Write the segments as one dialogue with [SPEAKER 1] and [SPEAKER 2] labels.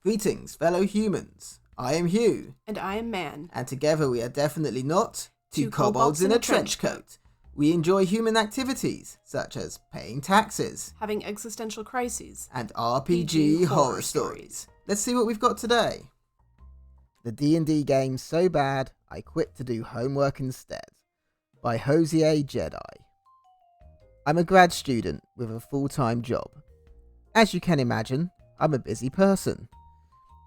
[SPEAKER 1] Greetings, fellow humans. I am Hugh.
[SPEAKER 2] And I am Man.
[SPEAKER 1] And together we are definitely not
[SPEAKER 2] Two
[SPEAKER 1] kobolds in a trench coat. We enjoy human activities, such as paying taxes,
[SPEAKER 2] Having existential crises,
[SPEAKER 1] and RPG horror stories. Let's see what we've got today. The D&D game So Bad, I Quit to Do Homework Instead, by Hosier Jedi. I'm a grad student with a full-time job. As you can imagine, I'm a busy person.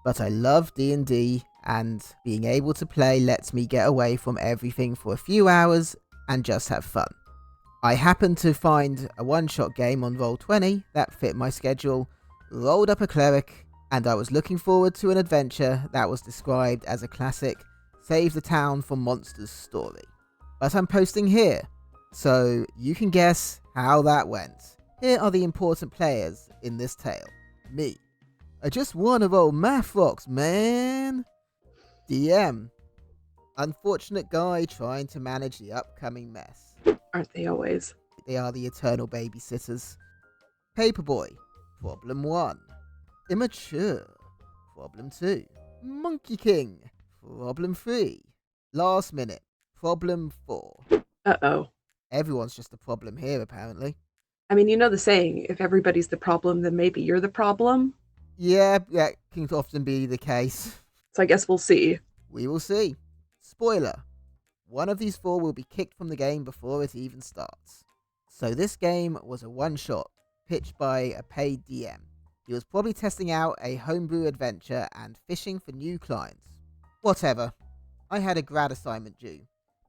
[SPEAKER 1] But I love D&D, and being able to play lets me get away from everything for a few hours and just have fun. I happened to find a one-shot game on Roll20 that fit my schedule, rolled up a cleric, and I was looking forward to an adventure that was described as a classic save the town from monsters story. But I'm posting here, so you can guess how that went. Here are the important players in this tale. Me. I just wanna roll math rocks, man. DM. Unfortunate guy trying to manage the upcoming mess.
[SPEAKER 2] Aren't they always?
[SPEAKER 1] They are the eternal babysitters. Paperboy. Problem 1. Immature. Problem 2. Monkey King. Problem 3. Last minute. Problem 4.
[SPEAKER 2] Uh-oh.
[SPEAKER 1] Everyone's just a problem here, apparently.
[SPEAKER 2] I mean, you know the saying, if everybody's the problem, then maybe you're the problem.
[SPEAKER 1] Yeah, that can often be the case.
[SPEAKER 2] So I guess we'll see.
[SPEAKER 1] We will see. Spoiler. One of these four will be kicked from the game before it even starts. So this game was a one-shot, pitched by a paid DM. He was probably testing out a homebrew adventure and fishing for new clients. Whatever. I had a grad assignment due,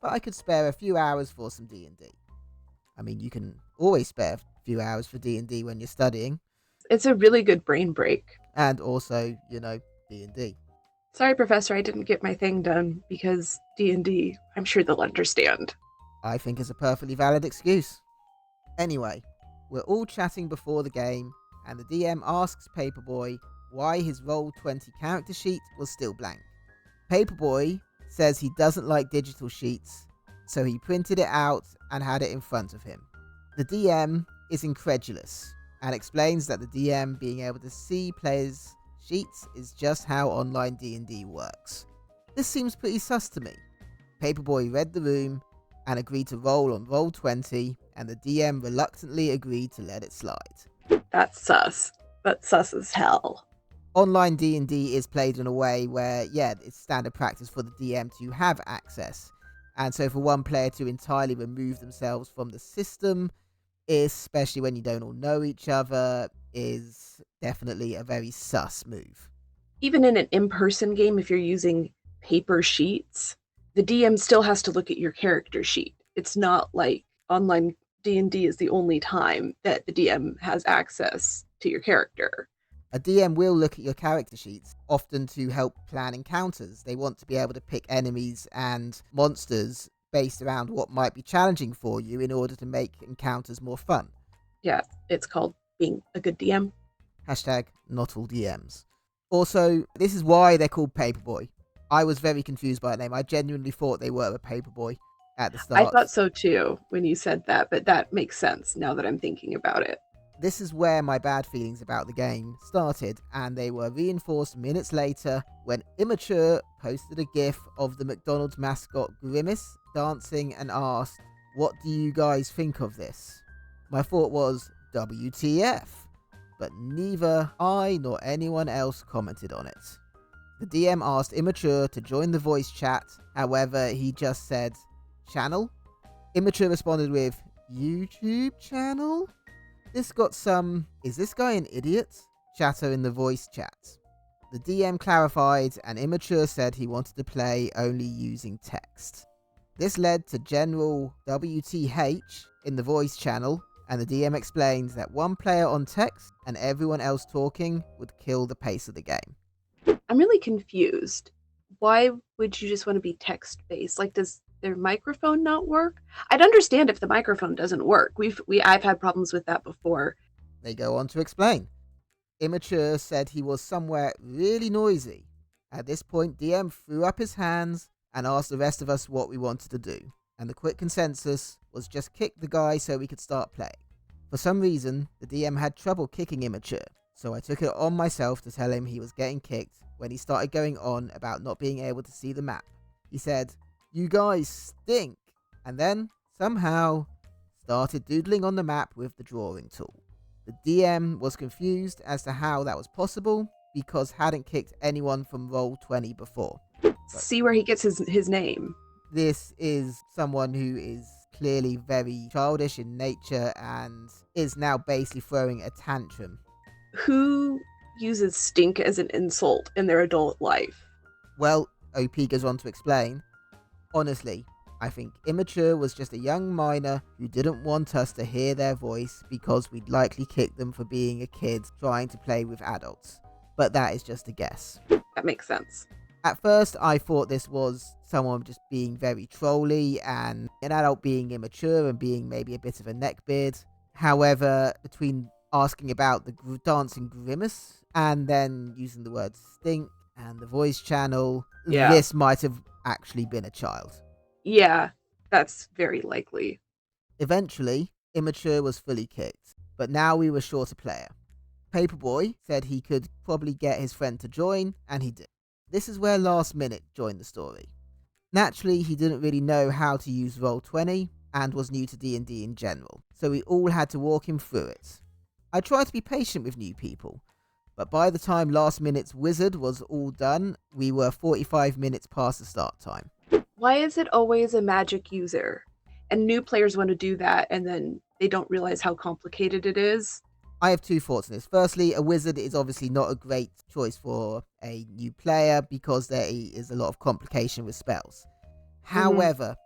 [SPEAKER 1] but I could spare a few hours for some D&D. I mean, you can always spare a few hours for D&D when you're studying.
[SPEAKER 2] It's a really good brain break.
[SPEAKER 1] And also, D&D.
[SPEAKER 2] Sorry, Professor, I didn't get my thing done because D&D, I'm sure they'll understand.
[SPEAKER 1] I think it's a perfectly valid excuse. Anyway, we're all chatting before the game, and the DM asks Paperboy why his Roll20 character sheet was still blank. Paperboy says he doesn't like digital sheets, so he printed it out and had it in front of him. The DM is incredulous and explains that the DM being able to see players' sheets is just how online D&D works. This seems pretty sus to me. Paperboy read the room and agreed to roll on Roll20, and the DM reluctantly agreed to let it slide.
[SPEAKER 2] That's sus. That's sus as hell.
[SPEAKER 1] Online D&D is played in a way where, it's standard practice for the DM to have access, and so for one player to entirely remove themselves from the system, especially when you don't all know each other, is definitely a very sus move.
[SPEAKER 2] Even in an in-person game, if you're using paper sheets, the DM still has to look at your character sheet. It's not like online D&D is the only time that the DM has access to your character.
[SPEAKER 1] A DM will look at your character sheets, often to help plan encounters. They want to be able to pick enemies and monsters based around what might be challenging for you in order to make encounters more fun.
[SPEAKER 2] Yeah, it's called being a good DM.
[SPEAKER 1] Hashtag not all DMs. Also, this is why they're called Paperboy. I was very confused by the name. I genuinely thought they were a Paperboy at the start.
[SPEAKER 2] I thought so too when you said that, but that makes sense now that I'm thinking about it.
[SPEAKER 1] This is where my bad feelings about the game started, and they were reinforced minutes later when Immature posted a gif of the McDonald's mascot Grimace dancing and asked, "What do you guys think of this?" My thought was, WTF, but neither I nor anyone else commented on it. The DM asked Immature to join the voice chat, however he just said, "Channel?" Immature responded with, "YouTube channel?" This got some, "Is this guy an idiot?" chatter in the voice chat. The DM clarified, and Immature said he wanted to play only using text. This led to general WTH in the voice channel, and the DM explained that one player on text and everyone else talking would kill the pace of the game.
[SPEAKER 2] I'm really confused. Why would you just want to be text-based? Like, does their microphone not work? I'd understand if the microphone doesn't work. I've had problems with that before.
[SPEAKER 1] They go on to explain. Immature said he was somewhere really noisy. At this point, DM threw up his hands and asked the rest of us what we wanted to do, and the quick consensus was just kick the guy so we could start playing. For some reason, the DM had trouble kicking Immature, So I took it on myself to tell him he was getting kicked when he started going on about not being able to see the map. He said, "You guys stink," and then, somehow, started doodling on the map with the drawing tool. The DM was confused as to how that was possible because hadn't kicked anyone from Roll20 before.
[SPEAKER 2] See where he gets his name.
[SPEAKER 1] This is someone who is clearly very childish in nature and is now basically throwing a tantrum.
[SPEAKER 2] Who uses stink as an insult in their adult life?
[SPEAKER 1] Well, OP goes on to explain, "Honestly, I think Immature was just a young minor who didn't want us to hear their voice because we'd likely kick them for being a kid trying to play with adults. But that is just a guess."
[SPEAKER 2] That makes sense.
[SPEAKER 1] At first, I thought this was someone just being very trolly and an adult being immature and being maybe a bit of a neckbeard. However, between asking about the dancing grimace and then using the word stink and the voice channel, this might have actually been a child.
[SPEAKER 2] Yeah, that's very likely.
[SPEAKER 1] Eventually, Immature was fully kicked, but now we were short a player. Paperboy said he could probably get his friend to join, and he did. This is where Last Minute joined the story. Naturally, he didn't really know how to use Roll20 and was new to D&D in general, so we all had to walk him through it. I try to be patient with new people, but by the time Last Minute's wizard was all done, we were 45 minutes past the start time.
[SPEAKER 2] Why is it always a magic user? And new players want to do that, and then they don't realize how complicated it is.
[SPEAKER 1] I have two thoughts on this. Firstly, a wizard is obviously not a great choice for a new player because there is a lot of complication with spells. However,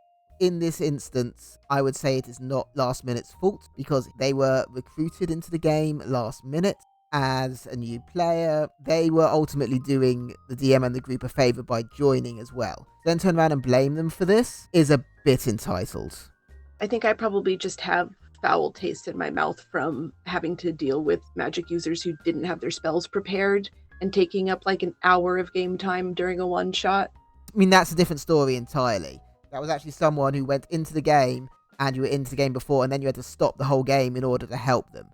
[SPEAKER 1] in this instance, I would say it is not Last Minute's fault because they were recruited into the game last minute as a new player. They were ultimately doing the DM and the group a favour by joining as well. Then turn around and blame them for this is a bit entitled.
[SPEAKER 2] I think I probably just have foul taste in my mouth from having to deal with magic users who didn't have their spells prepared and taking up like an hour of game time during a one-shot.
[SPEAKER 1] I mean, that's a different story entirely. That was actually someone who went into the game and you were into the game before and then you had to stop the whole game in order to help them.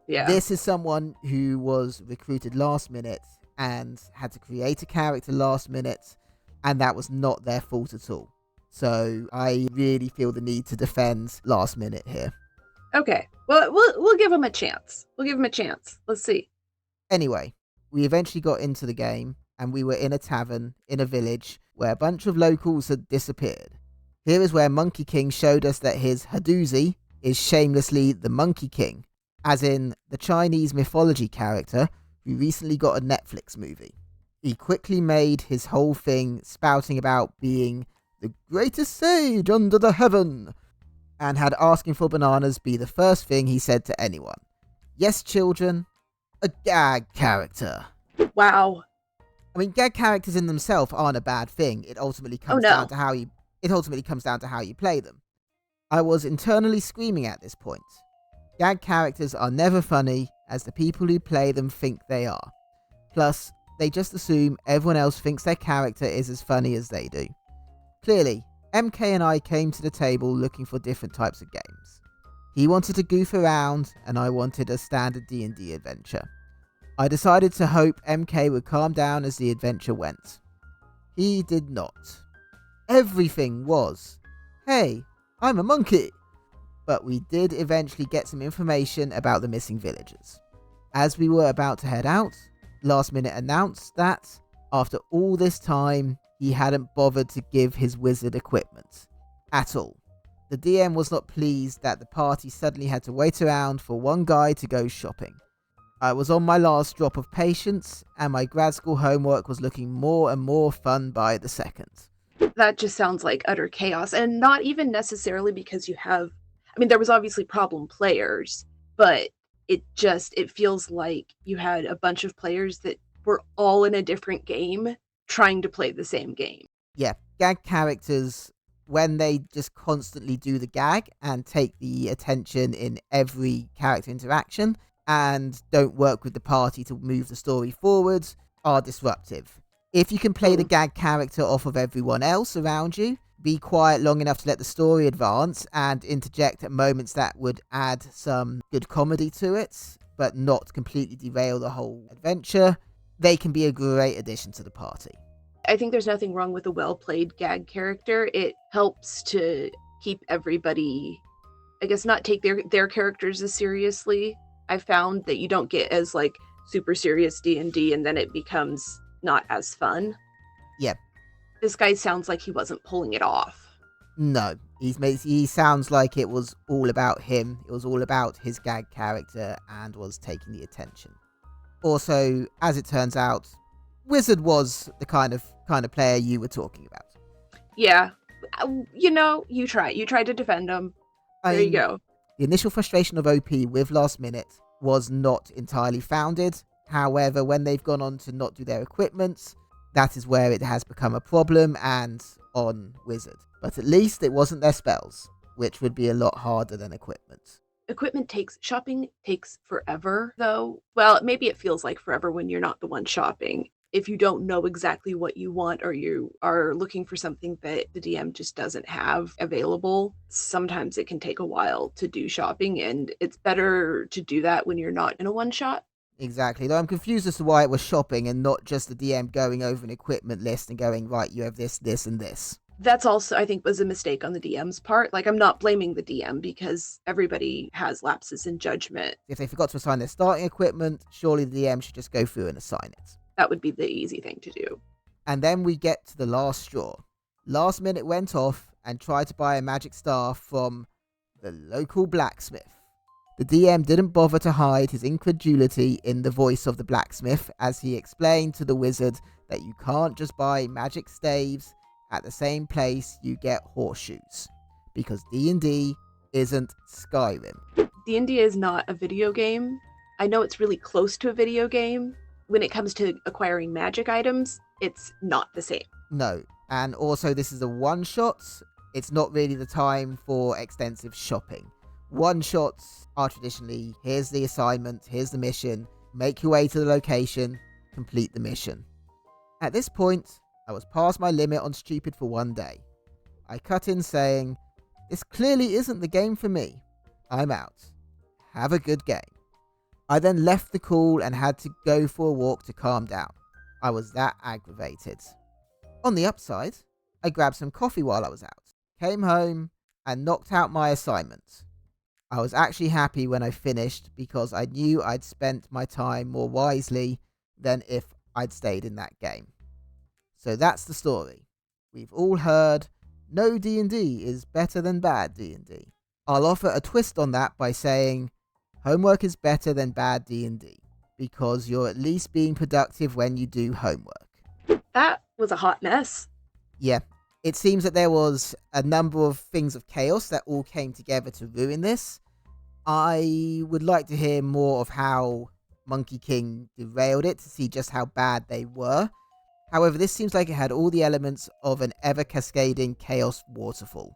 [SPEAKER 2] Yeah.
[SPEAKER 1] This is someone who was recruited last minute and had to create a character last minute, and that was not their fault at all. So I really feel the need to defend Last Minute here.
[SPEAKER 2] Okay. Well, we'll give him a chance. Let's see.
[SPEAKER 1] Anyway, we eventually got into the game and we were in a tavern in a village where a bunch of locals had disappeared. Here is where Monkey King showed us that his Hadoozy is shamelessly the Monkey King, as in the Chinese mythology character who recently got a Netflix movie. He quickly made his whole thing spouting about being the greatest sage under the heaven, and had asking for bananas be the first thing he said to anyone. Yes, children, a gag character.
[SPEAKER 2] Wow.
[SPEAKER 1] I mean, gag characters in themselves aren't a bad thing. It ultimately comes down to how you play them. I was internally screaming at this point. Gag characters are never funny, as the people who play them think they are. Plus, they just assume everyone else thinks their character is as funny as they do. Clearly, MK and I came to the table looking for different types of games. He wanted to goof around, and I wanted a standard D&D adventure. I decided to hope MK would calm down as the adventure went. He did not. Everything was, "Hey, I'm a monkey." But we did eventually get some information about the missing villagers. As we were about to head out, Last Minute announced that, after all this time, he hadn't bothered to give his wizard equipment. At all. The DM was not pleased that the party suddenly had to wait around for one guy to go shopping. I was on my last drop of patience, and my grad school homework was looking more and more fun by the second.
[SPEAKER 2] That just sounds like utter chaos, and not even necessarily because you have... I mean, there was obviously problem players, but it feels like you had a bunch of players that were all in a different game trying to play the same game.
[SPEAKER 1] Yeah, gag characters, when they just constantly do the gag and take the attention in every character interaction and don't work with the party to move the story forwards, are disruptive. If you can play the gag character off of everyone else around you, be quiet long enough to let the story advance and interject at moments that would add some good comedy to it, but not completely derail the whole adventure, they can be a great addition to the party.
[SPEAKER 2] I think there's nothing wrong with a well-played gag character. It helps to keep everybody, I guess, not take their characters as seriously. I've found that you don't get as like super serious D&D and then it becomes not as fun.
[SPEAKER 1] Yeah.
[SPEAKER 2] This guy sounds like he wasn't pulling it off.
[SPEAKER 1] No, he sounds like it was all about him. It was all about his gag character and was taking the attention. Also, as it turns out, Wizard was the kind of player you were talking about.
[SPEAKER 2] Yeah. You try to defend him. There you go.
[SPEAKER 1] The initial frustration of OP with Last Minute was not entirely founded. However, when they've gone on to not do their equipment, that is where it has become a problem, and on Wizard. But at least it wasn't their spells, which would be a lot harder than equipment.
[SPEAKER 2] Shopping takes forever, though. Well, maybe it feels like forever when you're not the one shopping. If you don't know exactly what you want or you are looking for something that the DM just doesn't have available, sometimes it can take a while to do shopping, and it's better to do that when you're not in a one-shot.
[SPEAKER 1] Exactly, though I'm confused as to why it was shopping and not just the DM going over an equipment list and going, right, you have this, this, and this.
[SPEAKER 2] That's also, I think, was a mistake on the DM's part. Like, I'm not blaming the DM because everybody has lapses in judgment.
[SPEAKER 1] If they forgot to assign their starting equipment, surely the DM should just go through and assign it.
[SPEAKER 2] That would be the easy thing to do.
[SPEAKER 1] And then we get to the last straw. Last Minute went off and tried to buy a magic staff from the local blacksmith. The DM didn't bother to hide his incredulity in the voice of the blacksmith as he explained to the wizard that you can't just buy magic staves at the same place you get horseshoes, because D&D isn't Skyrim.
[SPEAKER 2] D&D is not a video game. I know it's really close to a video game. When it comes to acquiring magic items, it's not the same.
[SPEAKER 1] No, and also this is a one-shot. It's not really the time for extensive shopping. One-shots are traditionally, here's the assignment, here's the mission, make your way to the location, complete the mission. At this point, I was past my limit on stupid for one day. I cut in saying, this clearly isn't the game for me. I'm out. Have a good game. I then left the call and had to go for a walk to calm down. I was that aggravated. On the upside, I grabbed some coffee while I was out, came home, and knocked out my assignment. I was actually happy when I finished because I knew I'd spent my time more wisely than if I'd stayed in that game. So that's the story. We've all heard no D&D is better than bad D&D. I'll offer a twist on that by saying homework is better than bad D&D because you're at least being productive when you do homework.
[SPEAKER 2] That was a hot mess.
[SPEAKER 1] Yeah, it seems that there was a number of things of chaos that all came together to ruin this. I would like to hear more of how Monkey King derailed it to see just how bad they were. However, this seems like it had all the elements of an ever-cascading chaos waterfall.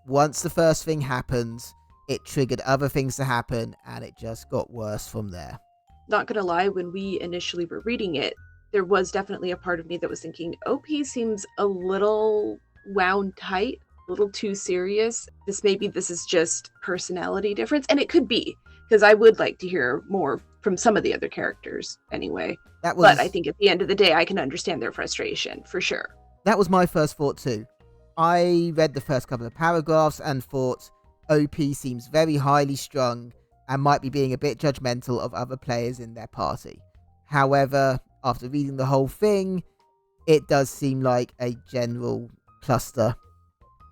[SPEAKER 1] Once the first thing happened, it triggered other things to happen, and it just got worse from there.
[SPEAKER 2] Not gonna lie, when we initially were reading it, there was definitely a part of me that was thinking, OP seems a little wound tight, a little too serious. This is just personality difference, and it could be, because I would like to hear more from some of the other characters anyway. But I think at the end of the day, I can understand their frustration, for sure.
[SPEAKER 1] That was my first thought too. I read the first couple of paragraphs and thought OP seems very highly strung and might be being a bit judgmental of other players in their party. However, after reading the whole thing, it does seem like a general cluster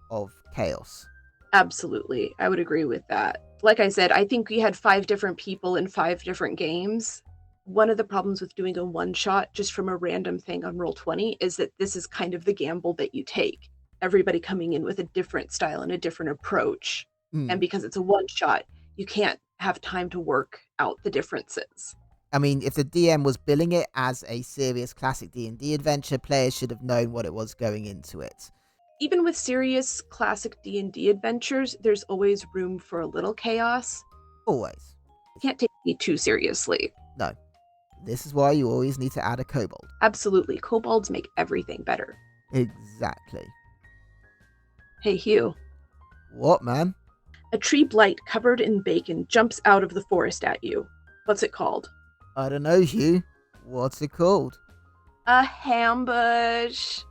[SPEAKER 1] of chaos.
[SPEAKER 2] Absolutely. I would agree with that. Like I said, I think we had 5 different people in 5 different games. One of the problems with doing a one-shot just from a random thing on Roll20 is that this is kind of the gamble that you take. Everybody coming in with a different style and a different approach. And because it's a one-shot, you can't have time to work out the differences.
[SPEAKER 1] I mean, if the DM was billing it as a serious classic D&D adventure, players should have known what it was going into it.
[SPEAKER 2] Even with serious classic D&D adventures, there's always room for a little chaos.
[SPEAKER 1] Always.
[SPEAKER 2] You can't take me too seriously.
[SPEAKER 1] No. This is why you always need to add a kobold.
[SPEAKER 2] Absolutely. Kobolds make everything better.
[SPEAKER 1] Exactly.
[SPEAKER 2] Hey, Hugh.
[SPEAKER 1] What, man?
[SPEAKER 2] A tree blight covered in bacon jumps out of the forest at you. What's it called?
[SPEAKER 1] I don't know, Hugh. What's it called?
[SPEAKER 2] A hambush.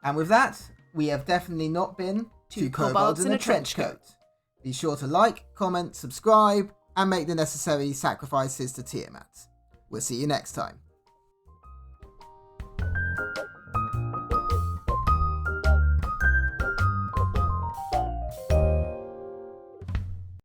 [SPEAKER 1] And with that, we have definitely not been two kobolds in a trench coat. Be sure to like, comment, subscribe, and make the necessary sacrifices to Tiamat. We'll see you next time.